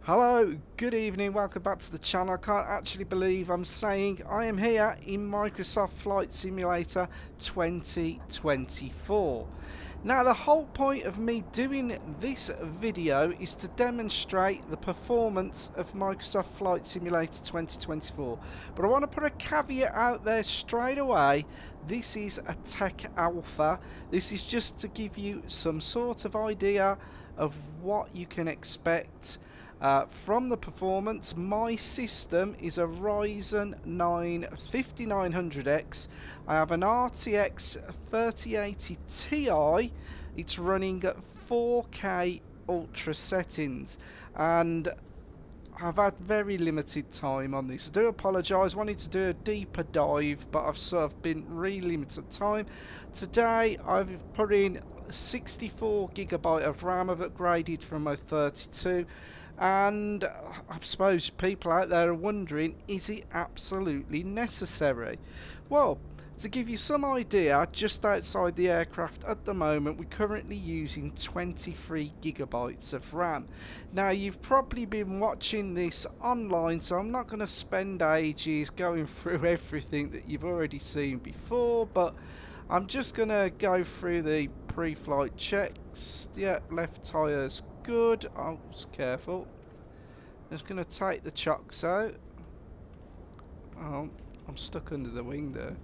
Hello, good evening, welcome back to the channel. I can't actually believe I'm saying I am here in Microsoft Flight Simulator 2024. Now the whole point of me doing this video is to demonstrate the performance of Microsoft Flight Simulator 2024. But I want to put a caveat out there straight away. This is a tech alpha. This is just to give you some sort of idea of what you can expect from the performance. My system is a Ryzen 9 5900X. I have an RTX 3080 Ti. It's running at 4K ultra settings, and I've had very limited time on this. I do apologise, wanted to do a deeper dive, but I've sort of been really limited time. Today I've put in 64GB of RAM. I've upgraded from my 32, and I suppose people out there are wondering, is it absolutely necessary? Well, to give you some idea, just outside the aircraft at the moment, we're currently using 23GB of RAM. Now, you've probably been watching this online, so I'm not going to spend ages going through everything that you've already seen before, but I'm just going to go through the pre-flight checks. Yeah, left tyre's good. I was careful. I'm just going to take the chocks out. Oh, I'm stuck under the wing there.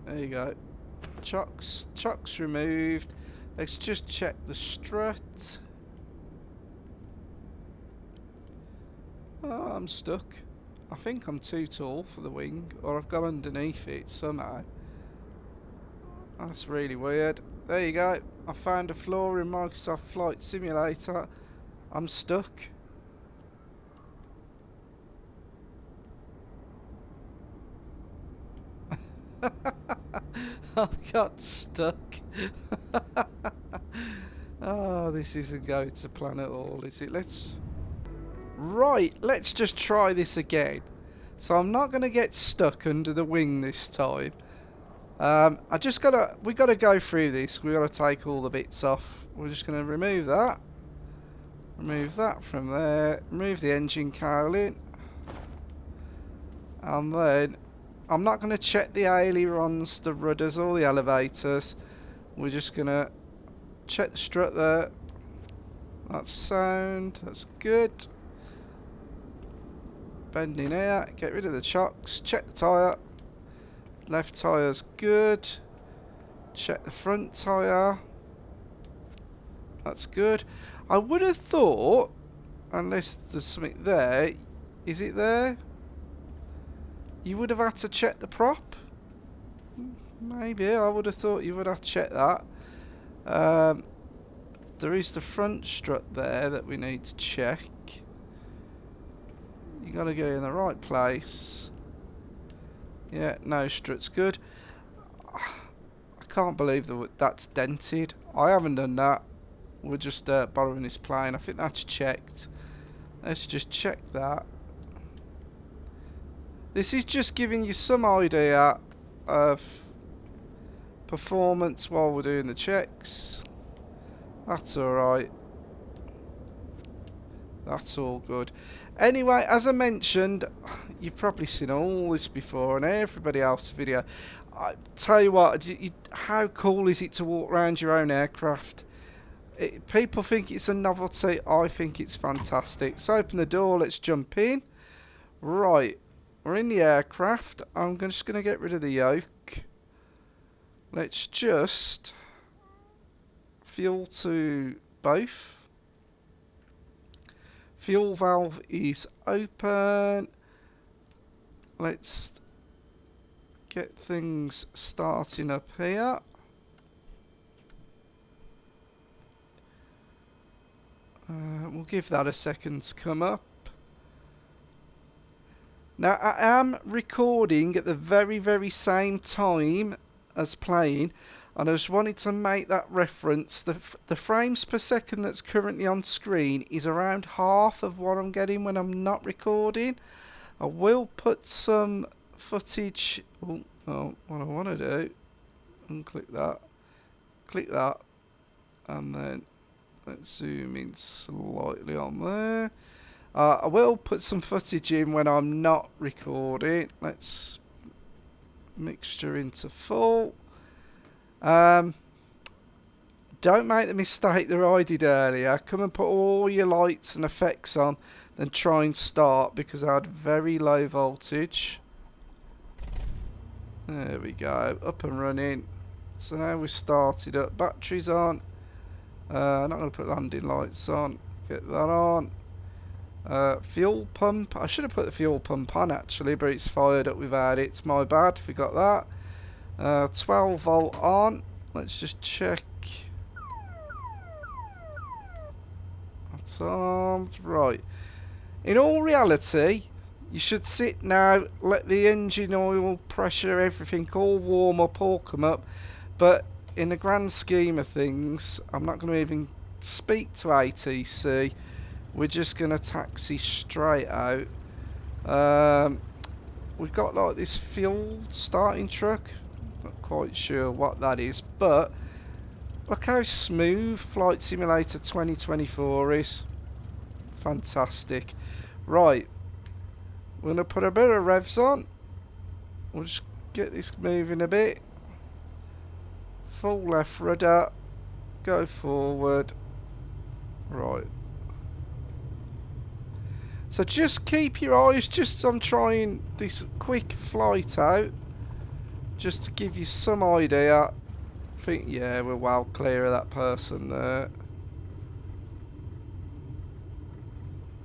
There you go. Chocks removed. Let's just check the strut. Oh, I'm stuck. I think I'm too tall for the wing, or I've got underneath it somehow. That's really weird. There you go. I found a flaw in Microsoft Flight Simulator. I'm stuck. I've got stuck. Oh, this isn't going to plan at all, is it? Let's just try this again. So I'm not going to get stuck under the wing this time. We gotta go through this. We gotta take all the bits off. We're just gonna remove that from there, remove the engine cowling, and then I'm not gonna check the ailerons, the rudders, or the elevators. We're just gonna check the strut there. That's sound. That's good. Bend in here. Get rid of the chocks. Check the tyre. Left tyre's good. Check the front tyre. That's good. I would have thought, unless there's something there, is it there? You would have had to check the prop. Maybe, I would have thought you would have to check that. There is the front strut there that we need to check. You got to get it in the right place. Yeah, no strut's good. I can't believe that's dented. I haven't done that. We're just borrowing this plane. I think that's checked. Let's just check that. This is just giving you some idea of performance while we're doing the checks. That's alright. That's all good. Anyway, as I mentioned, you've probably seen all this before, and everybody else's video. I tell you what, how cool is it to walk around your own aircraft? People think it's a novelty. I think it's fantastic. Let's open the door. Let's jump in. Right, we're in the aircraft. I'm just going to get rid of the yoke. Let's just fuel to both. Fuel valve is open. Let's get things starting up here. We'll give that a second to come up. Now, I am recording at the very same time as playing, and I just wanted to make that reference. The frames per second that's currently on screen is around half of what I'm getting when I'm not recording. I will put some footage. Oh, what I want to do, unclick that, click that, and then Let's zoom in slightly on there. I will put some footage in when I'm not recording. Let's mixture into full. Don't make the mistake that I did earlier. Come and put all your lights and effects on, then try and start, because I had very low voltage. There we go, up and running. So now we've started up. Batteries on. I'm not going to put landing lights on. Get that on. Fuel pump. I should have put the fuel pump on actually, but it's fired up without it. It's my bad. Forgot that. 12 volt on. Let's just check. That's armed. Right. In all reality, you should sit now, let the engine oil, pressure, everything all warm up, all come up. But in the grand scheme of things, I'm not going to even speak to ATC. We're just going to taxi straight out. We've got like this fuel starting truck. Not quite sure what that is, but look how smooth Flight Simulator 2024 is. Fantastic. Right, we're going to put a bit of revs on. We'll just get this moving a bit. Full left rudder. Go forward. Right. So just keep your eyes, just I'm trying this quick flight out, just to give you some idea. I think, yeah, we're well clear of that person there.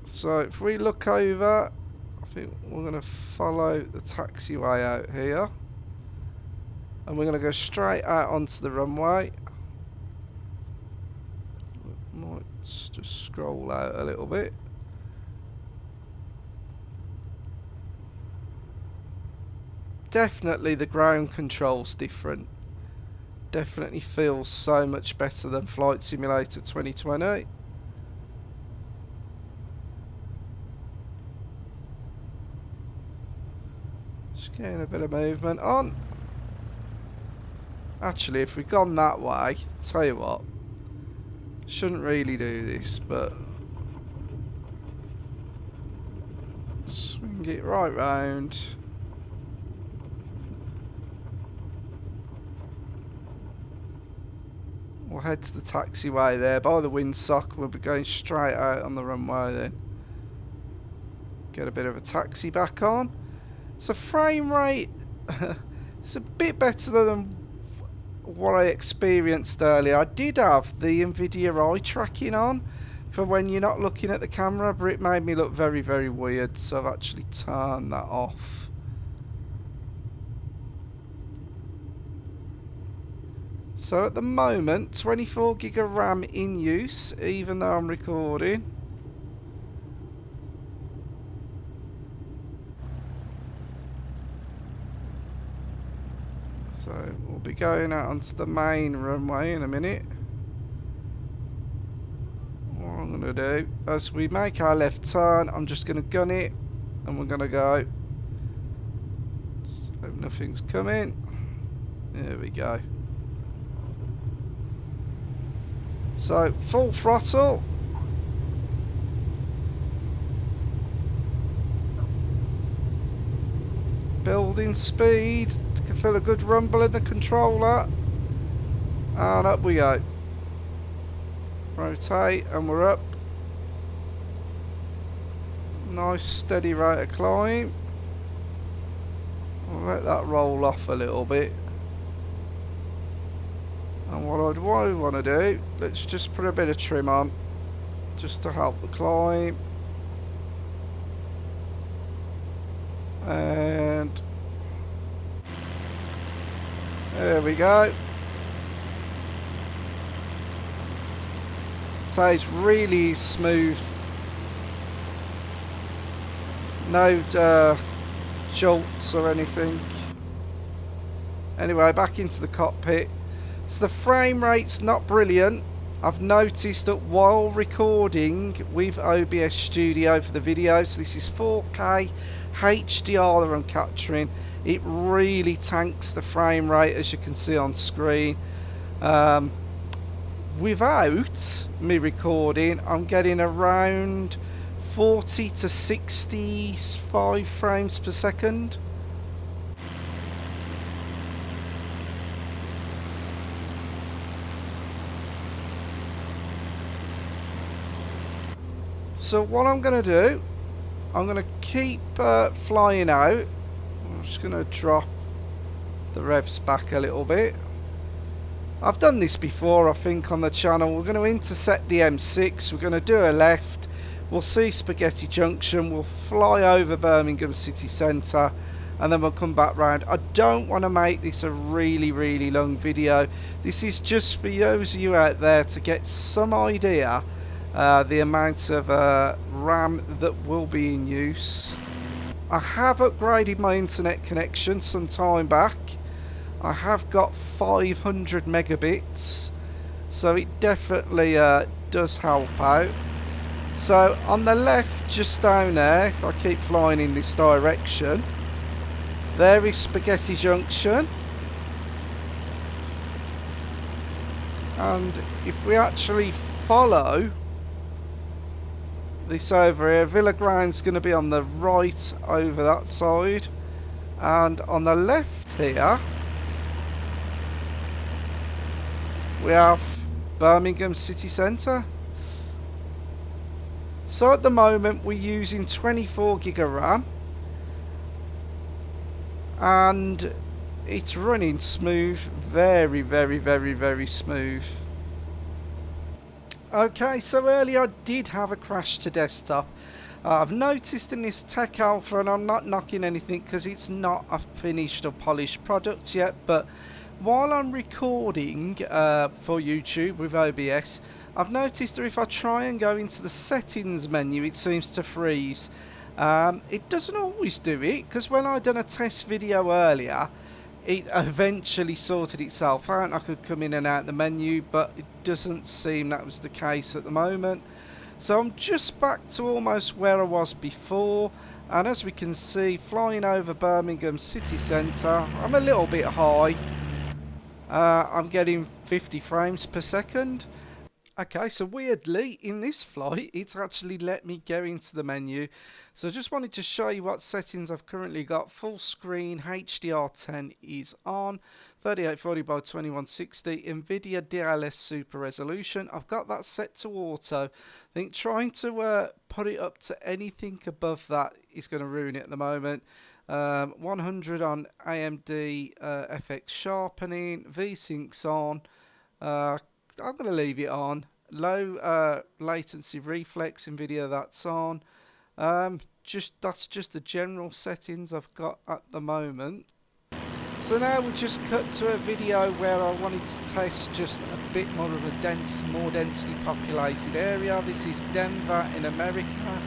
So if we look over, I think we're going to follow the taxiway out here. And we're going to go straight out onto the runway. Might just scroll out a little bit. Definitely the ground control's different. Definitely feels so much better than Flight Simulator 2020. Just getting a bit of movement on. Actually, if we'd gone that way, tell you what, shouldn't really do this, but swing it right round. We'll head to the taxiway there by the windsock. We'll be going straight out on the runway then. Get a bit of a taxi back on. So frame rate, it's a bit better than what I experienced earlier. I did have the NVIDIA eye tracking on for when you're not looking at the camera, but it made me look very, very weird, so I've actually turned that off. So at the moment, 24 gig of RAM in use, even though I'm recording. So we'll be going out onto the main runway in a minute. What I'm going to do, as we make our left turn, I'm just going to gun it, and we're going to go. So hope nothing's coming. There we go. So full throttle. Building speed. Can feel a good rumble in the controller. And up we go. Rotate and we're up. Nice steady rate of climb. I'll let that roll off a little bit. And what I want to do, let's just put a bit of trim on, just to help the climb. And there we go. So it's really smooth. No jolts or anything. Anyway, back into the cockpit. So the frame rate's not brilliant. I've noticed that while recording with OBS Studio for the video, so this is 4K HDR that I'm capturing, it really tanks the frame rate, as you can see on screen. without me recording, I'm getting around 40 to 65 frames per second. So what I'm going to do, I'm going to keep flying out. I'm just going to drop the revs back a little bit. I've done this before, I think, on the channel. We're going to intersect the M6. We're going to do a left. We'll see Spaghetti Junction. We'll fly over Birmingham city centre. And then we'll come back round. I don't want to make this a really, really long video. This is just for those of you out there to get some idea the amount of RAM that will be in use. I have upgraded my internet connection some time back. I have got 500 megabits, so it definitely does help out. So on the left, just down there, if I keep flying in this direction, there is Spaghetti Junction. And if we actually follow this over here, Villa Ground's going to be on the right over that side, and on the left here we have Birmingham city centre. So at the moment we're using 24 gig of RAM and it's running smooth, very, very, very, very smooth. Okay, so earlier I did have a crash to desktop. I've noticed in this Takeoff, and I'm not knocking anything because it's not a finished or polished product yet, but while I'm recording for YouTube with OBS, I've noticed that if I try and go into the settings menu, it seems to freeze. It doesn't always do it, because when I done a test video earlier, it eventually sorted itself out. I could come in and out the menu, but it doesn't seem that was the case at the moment. So I'm just back to almost where I was before, and as we can see, flying over Birmingham city centre, I'm a little bit high. I'm getting 50 frames per second. Okay, so weirdly, in this flight, it's actually let me go into the menu. So I just wanted to show you what settings I've currently got. Full screen, HDR10 is on, 3840 by 2160, NVIDIA DLS Super Resolution. I've got that set to auto. I think trying to put it up to anything above that is going to ruin it at the moment. 100 on AMD FX sharpening, VSync's on. I'm going to leave it on. Low latency reflex, NVIDIA, that's on. That's just the general settings I've got at the moment. So now we just cut to a video where I wanted to test just a bit more of a more densely populated area. This is Denver in America.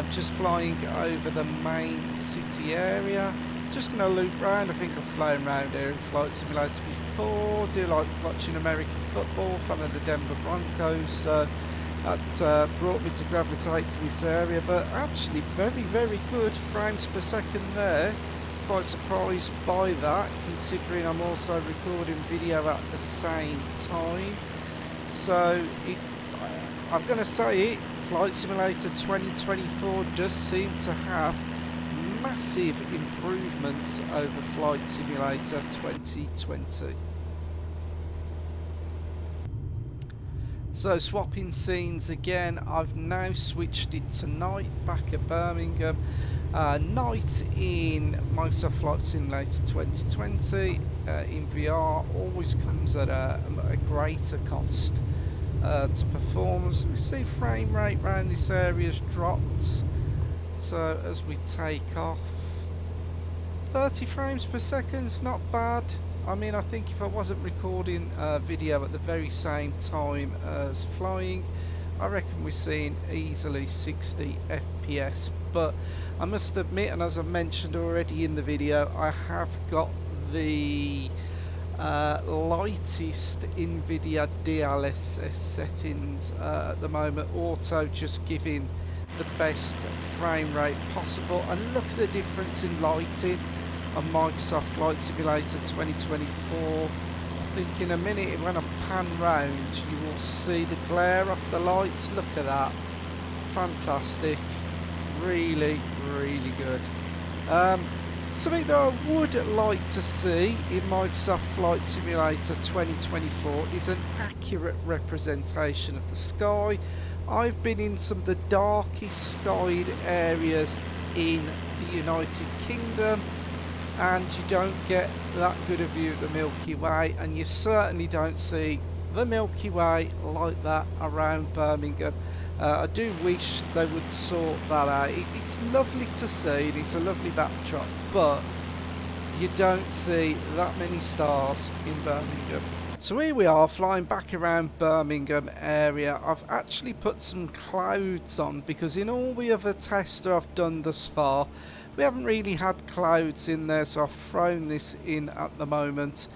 Just flying over the main city area. Just going to loop around. I think I've flown around here in Flight Simulator before. Do like watching American football, follow the Denver Broncos. So that brought me to gravitate to this area. But actually very, very good frames per second there. Quite surprised by that, considering I'm also recording video at the same time. So I'm going to say it, Flight Simulator 2024 does seem to have massive improvements over Flight Simulator 2020. So swapping scenes again, I've now switched it to night back at Birmingham. Night in Microsoft Flight Simulator 2020 in VR always comes at a greater cost to performance. We see frame rate around this area's dropped. So as we take off, 30 frames per second is not bad. I mean, I think if I wasn't recording video at the very same time as flying, I reckon we're seeing easily 60 FPS. But I must admit, and as I've mentioned already in the video, I have got the lightest NVIDIA DLSS settings at the moment, auto just giving the best frame rate possible. And look at the difference in lighting on Microsoft Flight Simulator 2024. think in a minute when I pan round you will see the glare off the lights. Look at that. Fantastic. Really, really good. Something that I would like to see in Microsoft Flight Simulator 2024 is an accurate representation of the sky. I've been in some of the darkest skied areas in the United Kingdom, and you don't get that good a view of the Milky Way, and you certainly don't see the Milky Way like that around Birmingham. I do wish they would sort that out. It's lovely to see and it's a lovely backdrop, but you don't see that many stars in Birmingham. So here we are flying back around Birmingham area. I've actually put some clouds on because in all the other tests that I've done thus far, we haven't really had clouds in there, so I've thrown this in at the moment.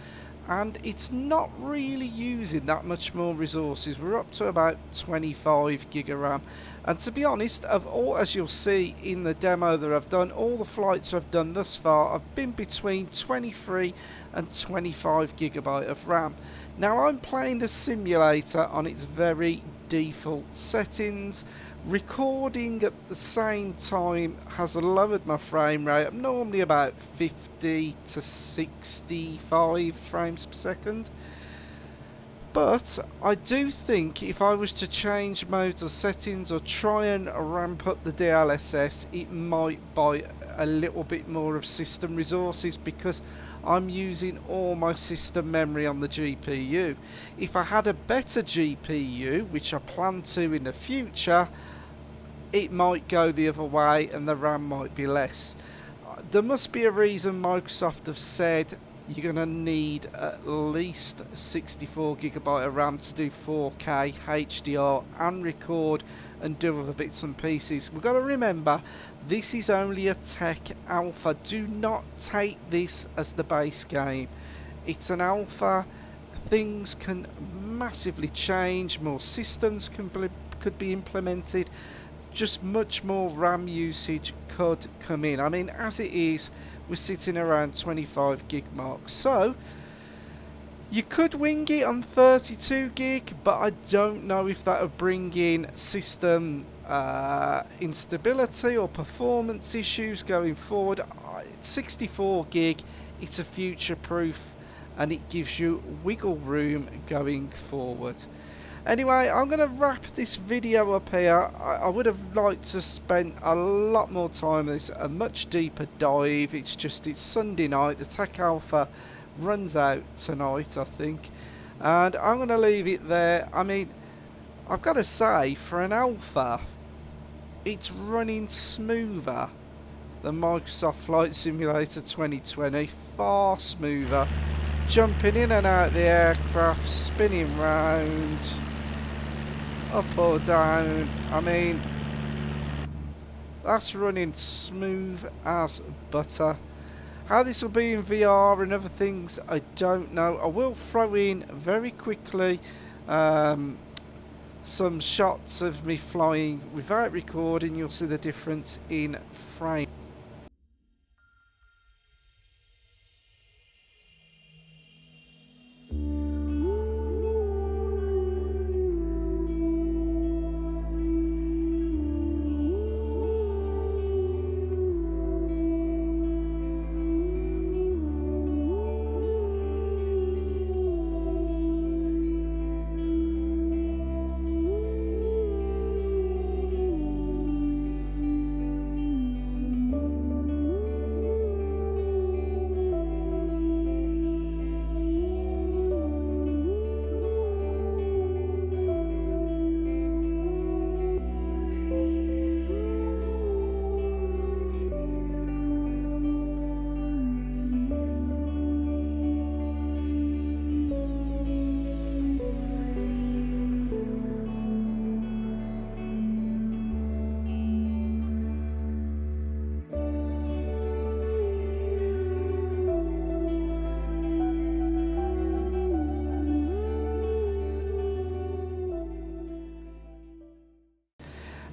And it's not really using that much more resources. We're up to about 25 gig of RAM, and to be honest, of all, as you'll see in the demo that I've done, all the flights I've done thus far have been between 23 and 25 gigabyte of RAM. Now I'm playing the simulator on its very default settings. Recording at the same time has lowered my frame rate. I'm normally about 50 to 65 frames per second. But I do think if I was to change modes or settings or try and ramp up the DLSS, it might buy a little bit more of system resources because I'm using all my system memory on the GPU. If I had a better GPU, which I plan to in the future, it might go the other way and the RAM might be less. There must be a reason Microsoft have said you're going to need at least 64 gigabyte of RAM to do 4K HDR and record and do other bits and pieces. We've got to remember this is only a tech alpha. Do not take this as the base game. It's an alpha. Things can massively change. More systems could be implemented. Just much more RAM usage could come in. I mean, as it is, we're sitting around 25 gig mark. So you could wing it on 32 gig, but I don't know if that would bring in system instability or performance issues going forward. 64 gig, it's a future proof and it gives you wiggle room going forward. Anyway, I'm going to wrap this video up here. I would have liked to spend a lot more time on this, a much deeper dive. It's Sunday night. The Tech Alpha runs out tonight, I think. And I'm going to leave it there. I mean, I've got to say, for an alpha, it's running smoother than Microsoft Flight Simulator 2020. Far smoother. Jumping in and out of the aircraft, spinning round, up or down. I mean, that's running smooth as butter. How this will be in VR and other things, I don't know. I will throw in very quickly some shots of me flying without recording. You'll see the difference in frame.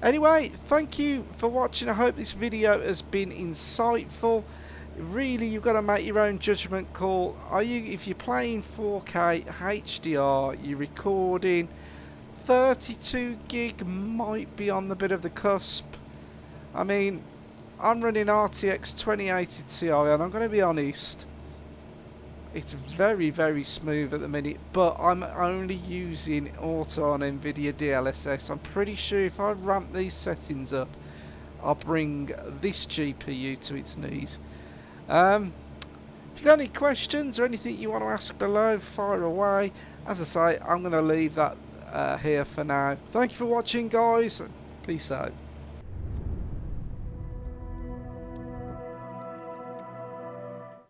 Anyway, thank you for watching. I hope this video has been insightful. Really, you've got to make your own judgment call. If you're playing 4K HDR, you're recording, 32 gig might be on the bit of the cusp. I mean, I'm running RTX 2080 Ti, and I'm going to be honest, it's very, very smooth at the minute, but I'm only using auto on NVIDIA DLSS. I'm pretty sure if I ramp these settings up, I'll bring this GPU to its knees. If you've got any questions or anything you want to ask below, fire away. As I say, I'm going to leave that here for now. Thank you for watching, guys. Peace out.